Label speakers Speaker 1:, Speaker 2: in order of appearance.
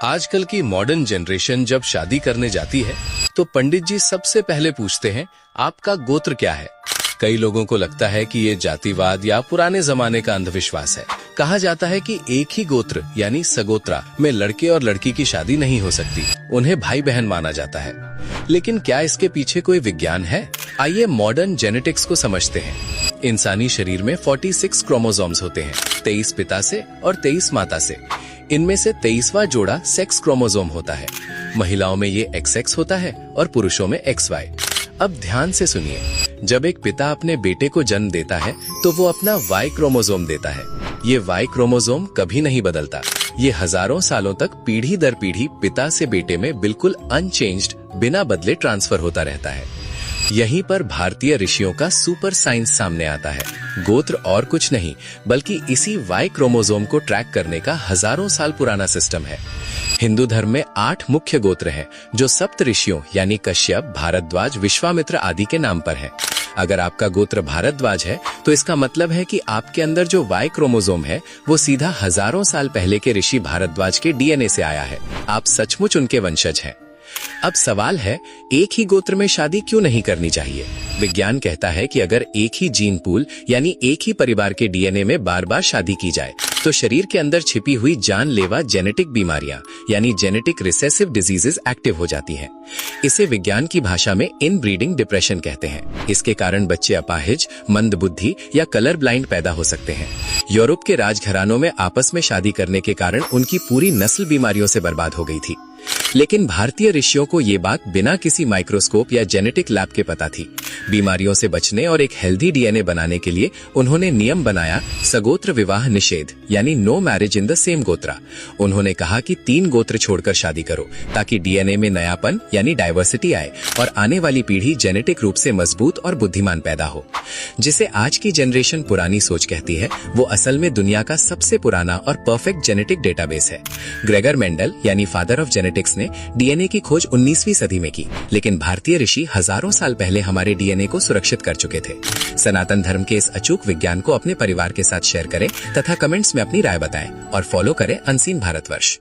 Speaker 1: आजकल की modern generation जब शादी करने जाती है तो पंडित जी सबसे पहले पूछते हैं आपका गोत्र क्या है। कई लोगों को लगता है कि ये जातिवाद या पुराने जमाने का अंधविश्वास है। कहा जाता है कि एक ही गोत्र यानी सगोत्रा में लड़के और लड़की की शादी नहीं हो सकती, उन्हें भाई बहन माना जाता है। लेकिन क्या इसके पीछे कोई विज्ञान है? आइए मॉडर्न जेनेटिक्स को समझते हैं। इंसानी शरीर में 46 क्रोमोसोम्स होते हैं, 23 पिता से और 23 माता से। इनमें से 23वां जोड़ा सेक्स क्रोमोसोम होता है। महिलाओं में ये XX होता है और पुरुषों में XY। अब ध्यान से सुनिए, जब एक पिता अपने बेटे को जन्म देता है तो वो अपना Y क्रोमोसोम देता है। ये Y क्रोमोसोम कभी नहीं बदलता। ये हजारों सालों तक पीढ़ी दर पीढ़ी पिता से बेटे में बिल्कुल अनचेंज्ड, बिना बदले ट्रांसफर होता रहता है। यहीं पर भारतीय ऋषियों का सुपर साइंस सामने आता है। गोत्र और कुछ नहीं बल्कि इसी Y क्रोमोसोम को ट्रैक करने का हजारों साल पुराना सिस्टम है। हिंदू धर्म में 8 मुख्य गोत्र हैं जो सप्त ऋषियों यानी कश्यप, भारद्वाज, विश्वामित्र आदि के नाम पर है। अगर आपका गोत्र भारद्वाज है तो इसका मतलब है कि आपके अंदर जो Y क्रोमोसोम है वो सीधा हजारों साल पहले के ऋषि भारद्वाज के DNA से आया है। आप सचमुच उनके वंशज हैं। अब सवाल है, एक ही गोत्र में शादी क्यों नहीं करनी चाहिए? विज्ञान कहता है कि अगर एक ही जीन पूल यानी एक ही परिवार के DNA में बार बार शादी की जाए तो शरीर के अंदर छिपी हुई जानलेवा जेनेटिक बीमारियां यानी जेनेटिक रिसेसिव डिजीजेस एक्टिव हो जाती हैं। इसे विज्ञान की भाषा में इनब्रीडिंग डिप्रेशन कहते हैं। इसके कारण बच्चे अपाहिज, मंदबुद्धि या कलर ब्लाइंड पैदा हो सकते हैं। यूरोप के राजघरानों में आपस में शादी करने के कारण उनकी पूरी नस्ल बीमारियों से बर्बाद हो गई थी। लेकिन भारतीय ऋषियों को ये बात बिना किसी माइक्रोस्कोप या जेनेटिक लैब के पता थी। बीमारियों से बचने और एक हेल्दी DNA बनाने के लिए उन्होंने नियम बनाया, सगोत्र विवाह निषेध यानी no marriage in the same gotra. उन्होंने कहा कि 3 गोत्र छोड़कर शादी करो ताकि DNA में नयापन यानी डाइवर्सिटी आए और आने वाली पीढ़ी जेनेटिक रूप से मजबूत और बुद्धिमान पैदा हो। जिसे आज की जनरेशन पुरानी सोच कहती है, वो असल में दुनिया का सबसे पुराना और परफेक्ट जेनेटिक डेटाबेस है। ग्रेगर मेंडल यानी फादर ऑफ जेनेटिक्स ने DNA की खोज 19वीं सदी में की, लेकिन भारतीय ऋषि हजारों साल पहले हमारे DNA को सुरक्षित कर चुके थे। सनातन धर्म के इस अचूक विज्ञान को अपने परिवार के साथ शेयर करें तथा कमेंट्स में अपनी राय बताएं और फॉलो करें अनसीन भारतवर्ष।